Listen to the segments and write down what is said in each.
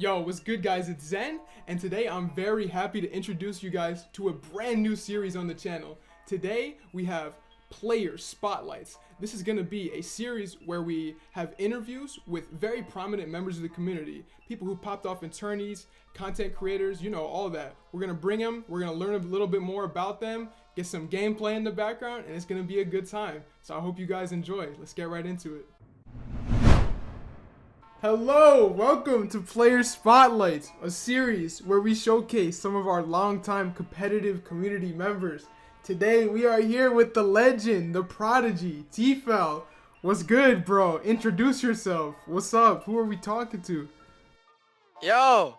Yo, what's good guys, it's Zen, and today I'm very happy to introduce you guys to a brand new series on the channel. Today we have Player Spotlights. This is going to be a series where we have interviews with very prominent members of the community, people who popped off in tourneys, content creators, you know, all that. We're going to bring them, we're going to learn a little bit more about them, get some gameplay in the background, and it's going to be a good time. So I hope you guys enjoy. Let's get right into it. Hello, welcome to Player Spotlights, a series where we showcase some of our longtime competitive community members. Today we are here with the legend, the Prodigy, Tfal. What's good, bro? Introduce yourself. What's up? Who are we talking to? Yo,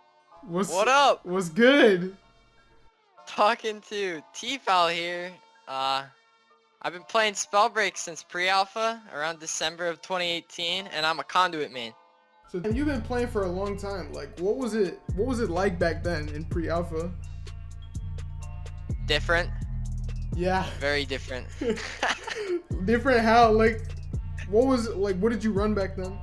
what up? What's good? Talking to Tfal here. I've been playing Spellbreak since Pre Alpha around December of 2018, and I'm a Conduit main. So you've been playing for a long time. Like, what was it like back then in Pre Alpha? Different. Yeah. Very different. Different how? Like, what did you run back then?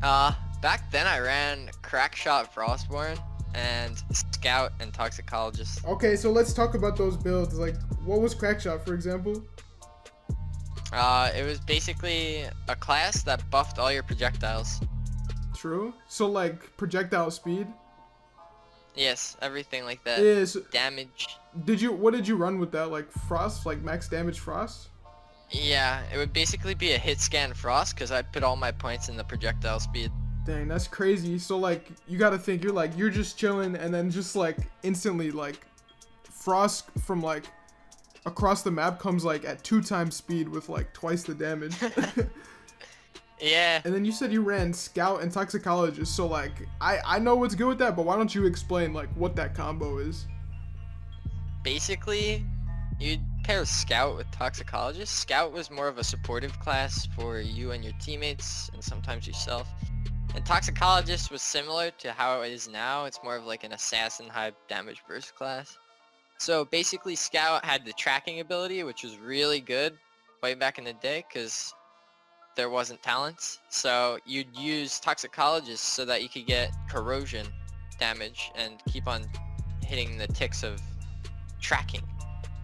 Back then I ran Crackshot Frostborn and Scout and Toxicologist. Okay, so let's talk about those builds. Like, what was Crackshot, for example? It was basically a class that buffed all your projectiles. True. So like projectile speed? Yes, everything like that. Yeah, so damage. What did you run with that? Like frost? Like max damage frost? Yeah, it would basically be a hit scan frost because I'd put all my points in the projectile speed. Dang, that's crazy. So like you gotta think you're just chilling and then just like instantly like frost from like across the map comes like at 2 times speed with like twice the damage. Yeah. And then you said you ran Scout and Toxicologist, so like I know what's good with that, but why don't you explain like what that combo is? Basically, you'd pair Scout with Toxicologist. Scout was more of a supportive class for you and your teammates and sometimes yourself. And Toxicologist was similar to how it is now. It's more of like an assassin high damage burst class. So basically Scout had the tracking ability, which was really good way back in the day because there wasn't talents. So you'd use Toxicologist so that you could get corrosion damage and keep on hitting the ticks of tracking.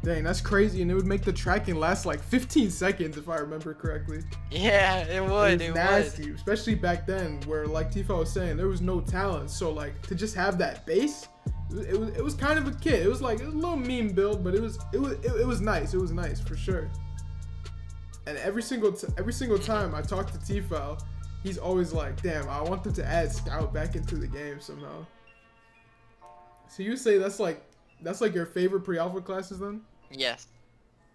Dang, that's crazy, and it would make the tracking last like 15 seconds if I remember correctly. Yeah, it would. It was nasty, especially back then where like Tfal was saying there was no talent. So like to just have that base, it was kind of a kid. It was like a little meme build, but it was nice. It was nice for sure. And every single time I talk to Tfal, he's always like, "Damn, I want them to add Scout back into the game somehow." So you say that's like your favorite pre-alpha classes then? Yes.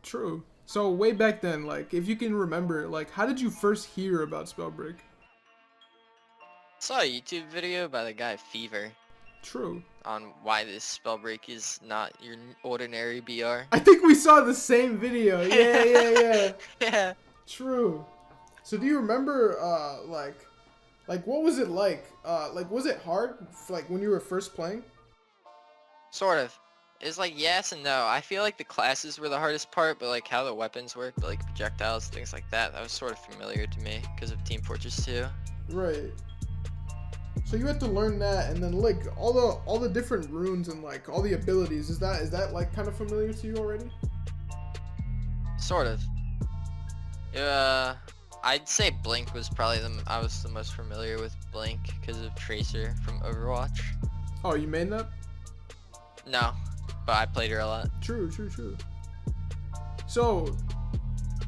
True. So way back then, like if you can remember, like how did you first hear about Spellbreak? Saw a YouTube video by the guy Fever. True. On why this Spellbreak is not your ordinary BR. I think we saw the same video. Yeah. Yeah. True. So do you remember like what was it like? Like was it hard like when you were first playing? Sort of. It's like yes and no. I feel like the classes were the hardest part, but like how the weapons worked, like projectiles, things like that was sort of familiar to me because of Team Fortress 2. Right. So you had to learn that, and then like all the different runes and like all the abilities. Is that like kind of familiar to you already? Sort of. I'd say Blink was probably I was the most familiar with Blink because of Tracer from Overwatch. Oh, you made that? No, but I played her a lot. True. So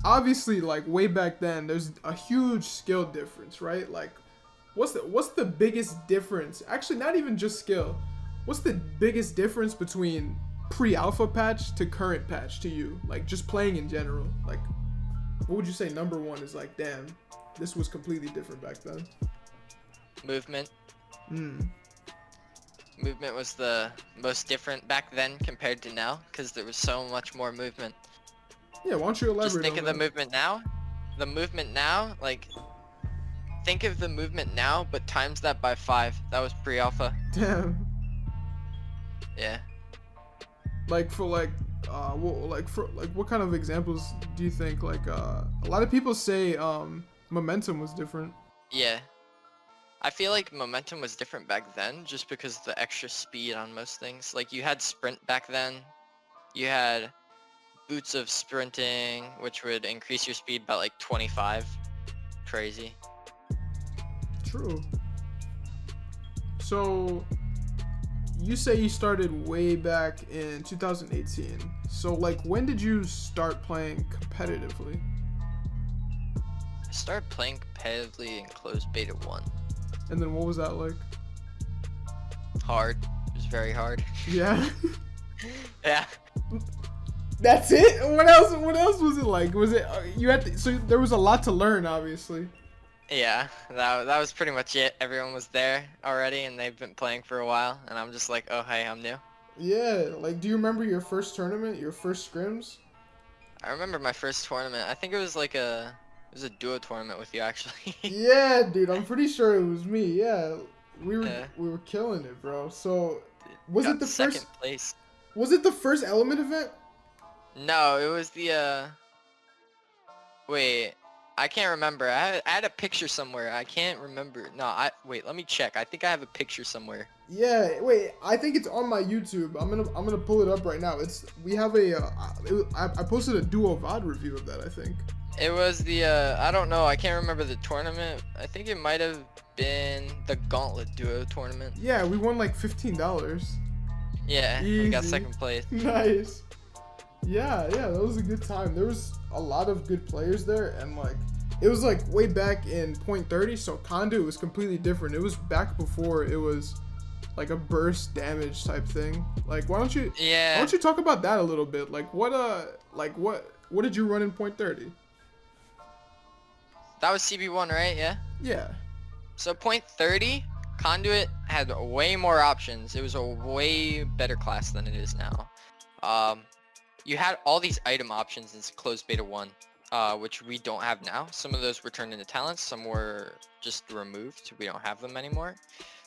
obviously, like way back then, there's a huge skill difference, right? Like. What's the biggest difference? Actually, not even just skill. What's the biggest difference between pre-alpha patch to current patch to you? Like just playing in general. Like, what would you say number one is like? Damn, this was completely different back then. Movement. Movement was the most different back then compared to now because there was so much more movement. Yeah, why don't you elaborate? Just think on of that? the movement now. The movement now, like. Think of the movement now, but times that by 5. That was pre-alpha. Damn. Yeah. Like for like, what kind of examples do you think? Like, a lot of people say momentum was different. Yeah. I feel like momentum was different back then just because of the extra speed on most things. Like you had sprint back then. You had boots of sprinting, which would increase your speed by like 25. Crazy. True. So you say you started way back in 2018. So like when did you start playing competitively? I started playing competitively in closed beta 1. And then what was that like? Hard. It was very hard. Yeah. Yeah. That's it? What else was it like? Was it you had to, so there was a lot to learn obviously. Yeah, that was pretty much it. Everyone was there already and they've been playing for a while and I'm just like, oh hey, I'm new. Yeah, like do you remember your first tournament, your first scrims? I remember my first tournament. I think it was like it was a duo tournament with you actually. Yeah, dude, I'm pretty sure it was me. Yeah. We Yeah. were killing it, bro. So was it Got the second first place. was it the first element event? No, it was the wait, I can't remember. I had a picture somewhere. I can't remember. No, wait, let me check. I think I have a picture somewhere. Yeah, wait, I think it's on my YouTube. I'm gonna pull it up right now. We have I posted a duo VOD review of that, I think. It was the I don't know. I can't remember the tournament. I think it might have been the Gauntlet Duo tournament. Yeah, we won like $15. Yeah, we got Easy. second place. Nice. Yeah, that was a good time. There was a lot of good players there, and like it was like way back in point 30, so Conduit was completely different. It was back before it was like a burst damage type thing. Like why don't you talk about that a little bit? Like what did you run in point 30? That was CB1, right? Yeah. Yeah. So point 30, Conduit had way more options. It was a way better class than it is now. You had all these item options in closed beta 1, which we don't have now. Some of those were turned into talents, some were just removed. We don't have them anymore.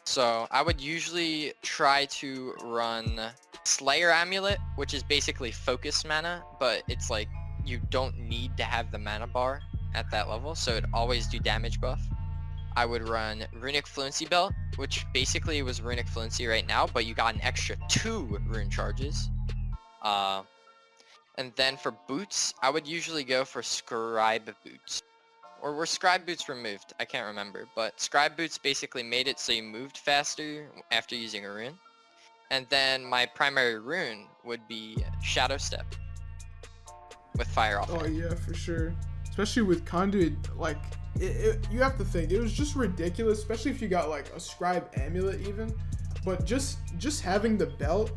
So I would usually try to run Slayer Amulet, which is basically focus mana, but it's like you don't need to have the mana bar at that level, so it'd always do damage buff. I would run Runic Fluency Belt, which basically was Runic Fluency right now, but you got an extra 2 rune charges. And then for boots, I would usually go for Scribe Boots. Or were Scribe Boots removed? I can't remember. But Scribe Boots basically made it so you moved faster after using a rune. And then my primary rune would be Shadow Step with Fire Off. Oh yeah, for sure. Especially with Conduit, like you have to think it was just ridiculous, especially if you got like a Scribe Amulet even. But just having the belt,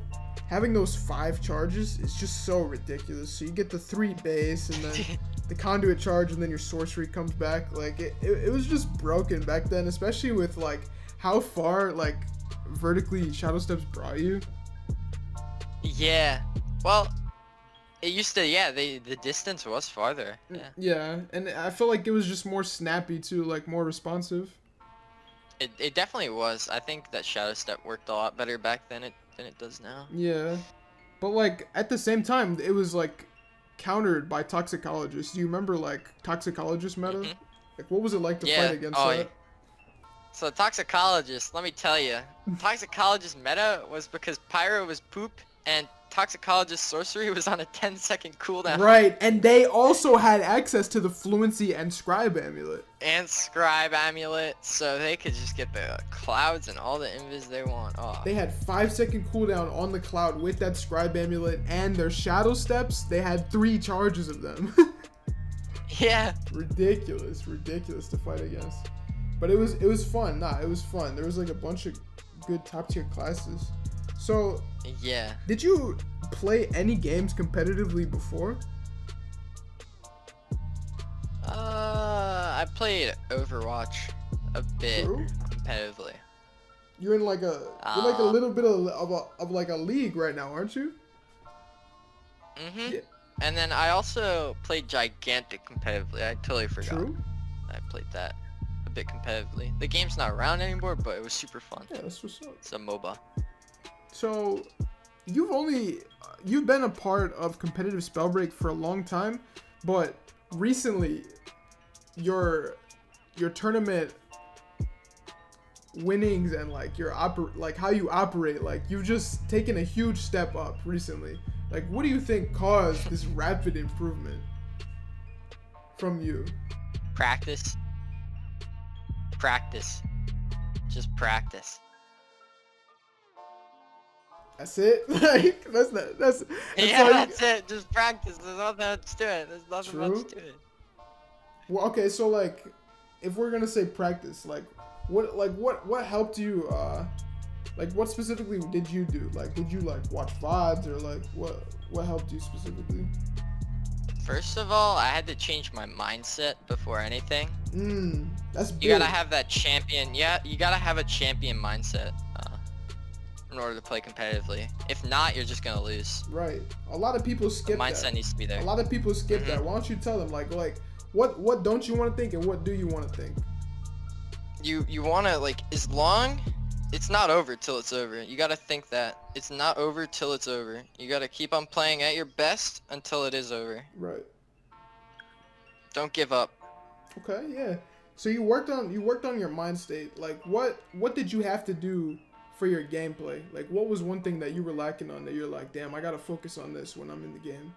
having those 5 charges is just so ridiculous. So you get the 3 base and then the Conduit charge and then your sorcery comes back. Like it was just broken back then, especially with like how far like vertically Shadow Steps brought you. Yeah. Well, it used to, yeah, the distance was farther. Yeah. Yeah, and I feel like it was just more snappy too, like more responsive. It definitely was. I think that Shadow Step worked a lot better back then than it does now. Yeah, but like at the same time, it was like countered by Toxicologist. Do you remember like Toxicologist meta? Mm-hmm. Like what was it like to fight against that? Yeah. So Toxicologist, let me tell you, Toxicologist meta was because Pyro was poop and Toxicologist sorcery was on a 10-second cooldown. Right, and they also had access to the Fluency and Scribe Amulet. And Scribe Amulet, so they could just get the clouds and all the invis they want. Oh. They had 5-second cooldown on the cloud with that Scribe Amulet, and their Shadow Steps, they had 3 charges of them. Yeah. Ridiculous to fight against. But it was fun. It was fun. There was like a bunch of good top tier classes. So, yeah. Did you play any games competitively before? I played Overwatch a bit True. competitively. You're in like a little bit of like a league right now, aren't you? Mhm. Yeah. And then I also played Gigantic competitively. I totally forgot. True. I played that a bit competitively. The game's not around anymore, but it was super fun. Yeah, that's what's up. It's a MOBA. So, you've been a part of competitive Spellbreak for a long time, but recently, your tournament winnings and like your like how you operate. Like you've just taken a huge step up recently. Like what do you think caused this rapid improvement from you? Practice. Practice. Just practice. That's it. Like that's Yeah, all you- that's it. Just practice. There's nothing else to it. There's nothing True. much to it. Well, okay, so like if we're gonna say practice, like what helped you like what specifically did you do? Like did you like watch VODs or like what helped you specifically? First of all, I had to change my mindset before anything. That's big. You gotta have that champion. Yeah, you gotta have a champion mindset in order to play competitively. If not, you're just gonna lose. Right. A lot of people skip Mindset that. needs to be there. A lot of people skip that. Why don't you tell them like what don't you want to think and what do you want to think? You wanna like as long it's not over till it's over. You gotta think that it's not over till it's over. You gotta keep on playing at your best until it is over. Right. Don't give up. Okay, yeah. So you worked on your mind state. Like what did you have to do for your gameplay? Like what was one thing that you were lacking on that you're like, damn, I gotta focus on this when I'm in the game?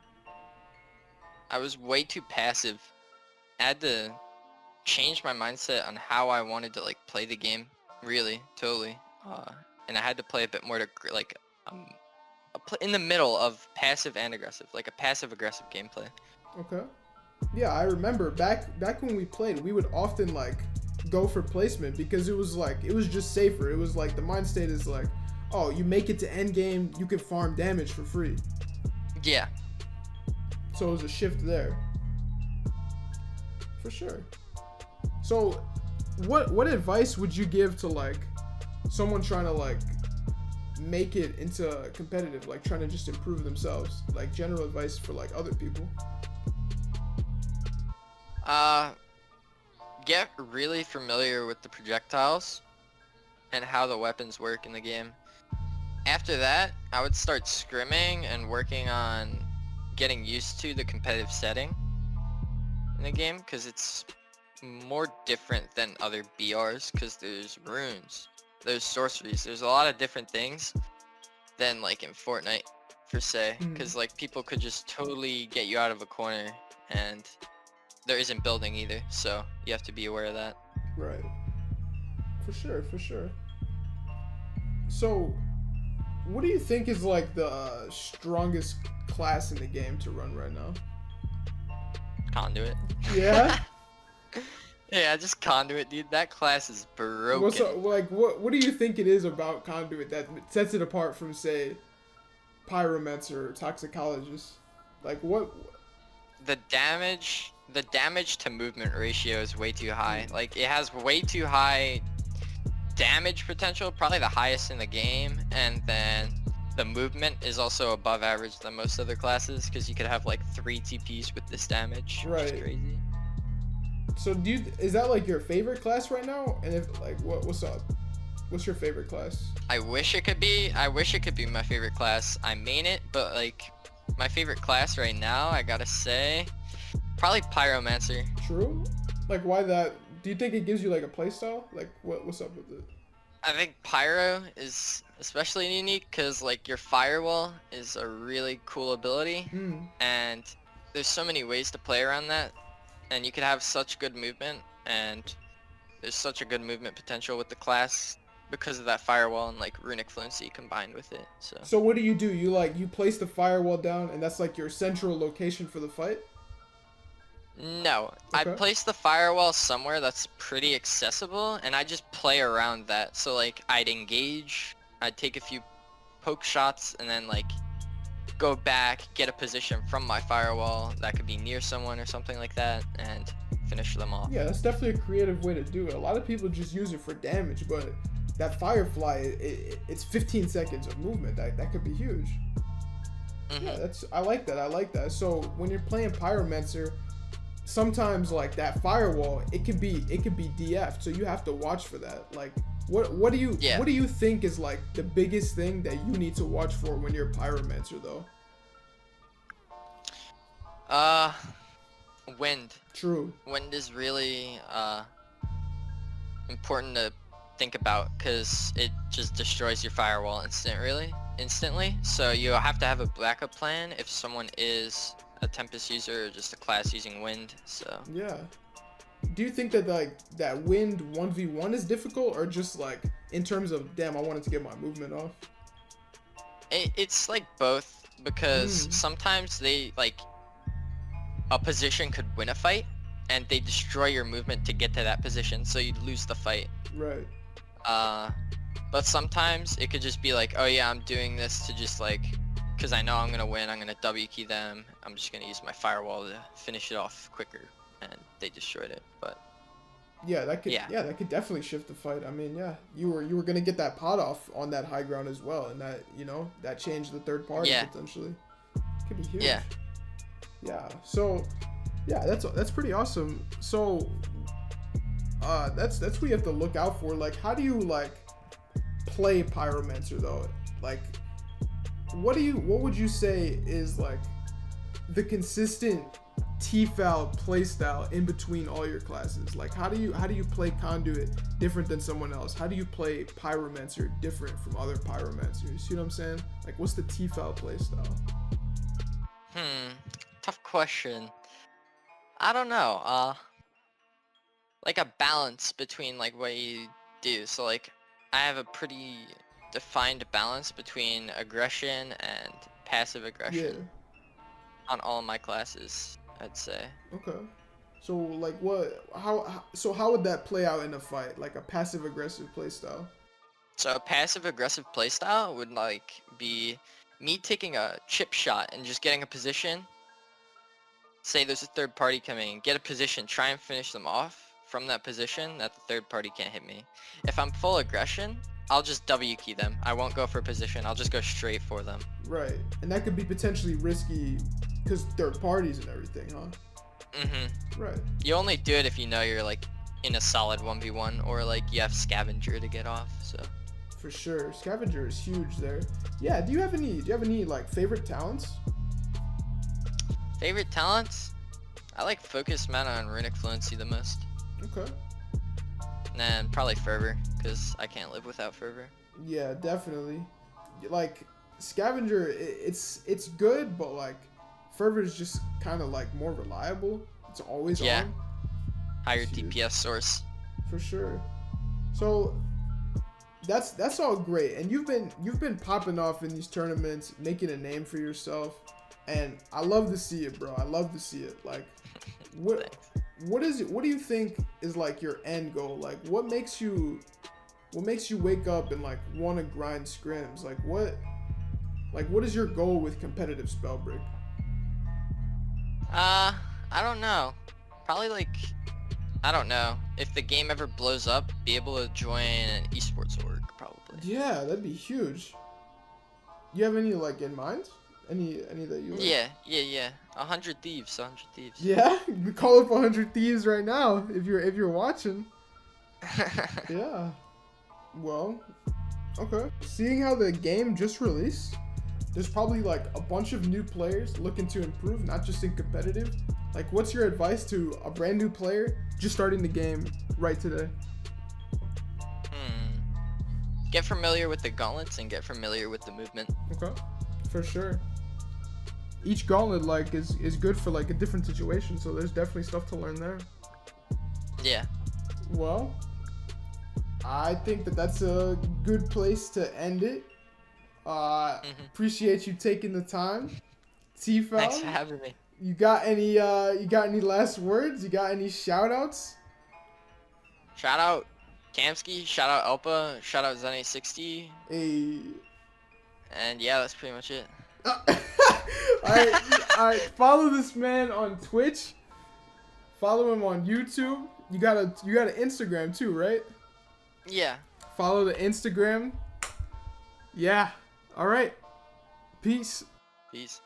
I was way too passive. I had to change my mindset on how I wanted to like play the game. Really, totally. And I had to play a bit more to like in the middle of passive and aggressive, like a passive aggressive gameplay. Okay. Yeah, I remember back when we played, we would often like go for placement because it was just safer. It was like the mind state is like, oh, you make it to end game, you can farm damage for free. Yeah. So it was a shift there. For sure. So what advice would you give to like someone trying to like make it into competitive, like trying to just improve themselves? Like general advice for like other people. Get really familiar with the projectiles and how the weapons work in the game. After that, I would start scrimming and working on getting used to the competitive setting in the game, because it's more different than other BRs, because there's runes, there's sorceries, there's a lot of different things than like in Fortnite per se, because like people could just totally get you out of a corner, and there isn't building either, so you have to be aware of that. Right. For sure, for sure. So what do you think is like the strongest class in the game to run right now? Conduit. Yeah. Yeah, just Conduit, dude. That class is broken. What do you think it is about Conduit that sets it apart from, say, Pyromancer or Toxicologist? Like what? The damage to movement ratio is way too high. Like it has way too high damage potential, probably the highest in the game, and then the movement is also above average than most other classes, because you could have like 3 TPs with this damage, which is crazy. So is that like your favorite class right now? And if like what's up? What's your favorite class? I wish it could be my favorite class. I mean it, but like my favorite class right now, I gotta say, probably Pyromancer. True? Like why that? Do you think it gives you like a playstyle? Like what's up with it? I think Pyro is especially unique because like your firewall is a really cool ability, and there's so many ways to play around that, and you could have such good movement, and there's such a good movement potential with the class because of that firewall and like runic fluency combined with it. So what do? You place the firewall down and that's like your central location for the fight? No, Okay. I place the firewall somewhere that's pretty accessible, and I just play around that. So like I'd engage, I'd take a few poke shots, and then like go back, get a position from my firewall that could be near someone or something like that, and finish them off. Yeah, that's definitely a creative way to do it. A lot of people just use it for damage, but that Firefly, it's 15 seconds of movement. That could be huge. Yeah, I like that. So when you're playing Pyromancer, sometimes like that firewall, it could be DF'd, so you have to watch for that. Like what do you think is like the biggest thing that you need to watch for when you're Pyromancer though? Wind. True. Wind is really important to think about because it just destroys your firewall instantly. So you have to have a backup plan if someone is a Tempest user or just a class using Wind. So Yeah. Do you think that like that Wind 1v1 is difficult, or just like in terms of damn, I wanted to get my movement off? it's like both, because Mm. sometimes they like a position could win a fight and they destroy your movement to get to that position, so you'd lose the fight. Right. But sometimes it could just be like, oh yeah, I'm doing this to just like, because I know I'm gonna win, I'm gonna W key them, I'm just gonna use my firewall to finish it off quicker, and they destroyed it. But Yeah, that could Yeah. that could definitely shift the fight. I mean, yeah, you were gonna get that pot off on that high ground as well, and that that changed the third party Yeah. potentially. Could be huge. Yeah. Yeah. So, yeah, that's pretty awesome. So, that's what you have to look out for. Like, how do you like play Pyromancer though? Like, what would you say is like the consistent Tfal playstyle in between all your classes? Like, how do you play Conduit different than someone else? How do you play Pyromancer different from other Pyromancers? You see what I'm saying? Like, what's the Tfal playstyle? Tough question. I don't know. Like a balance between like what you do. So like, I have a pretty defined balance between aggression and passive aggression Yeah. on all of my classes, I'd say. Okay. So like how would that play out in a fight? Like a passive aggressive playstyle? So a passive aggressive playstyle would like be me taking a chip shot and just getting a position. Say there's a third party coming, get a position, try and finish them off from that position that the third party can't hit me. If I'm full aggression, I'll just W key them. I won't go for a position, I'll just go straight for them. Right. And that could be potentially risky because third parties and everything, huh? Right. You only do it if you know you're like in a solid 1v1 or like you have scavenger to get off, so. For sure. Scavenger is huge there. Yeah, do you have any like favorite talents? Favorite talents? I like Focus Mana and Runic Fluency the most. Okay. And probably Fervor, because I can't live without Fervor. Yeah, definitely. Like Scavenger, it's good, but like Fervor is just kind of like more reliable. It's always on. Higher It's huge. DPS source. For sure. So that's all great, and you've been popping off in these tournaments, making a name for yourself, and I love to see it, bro. I love to see it. Like, what do you think is like your end goal? Like, what makes you wake up and like want to grind scrims? Like what is your goal with competitive Spellbreak? I don't know. Probably like, I don't know. If the game ever blows up, be able to join an esports org, probably. Yeah, that'd be huge. You have any like in mind? Any that you like? Yeah. 100 Thieves. Yeah, we call up 100 Thieves right now if you're watching. Yeah. Well, okay. Seeing how the game just released, there's probably like a bunch of new players looking to improve, not just in competitive. Like, what's your advice to a brand new player just starting the game right today? Get familiar with the gauntlets and get familiar with the movement. Okay, for sure. Each gauntlet like is good for like a different situation, so there's definitely stuff to learn there. Yeah. Well, I think that's a good place to end it. Appreciate you taking the time. Tfal, Thanks for having me. you got any last words? You got any shout outs? Shout out Kamsky, shout out Elpa, shout out Zenny60, Hey. and yeah, that's pretty much it. Alright, follow this man on Twitch. Follow him on YouTube. You got an Instagram too, right? Yeah. Follow the Instagram. Yeah. Alright. Peace. Peace.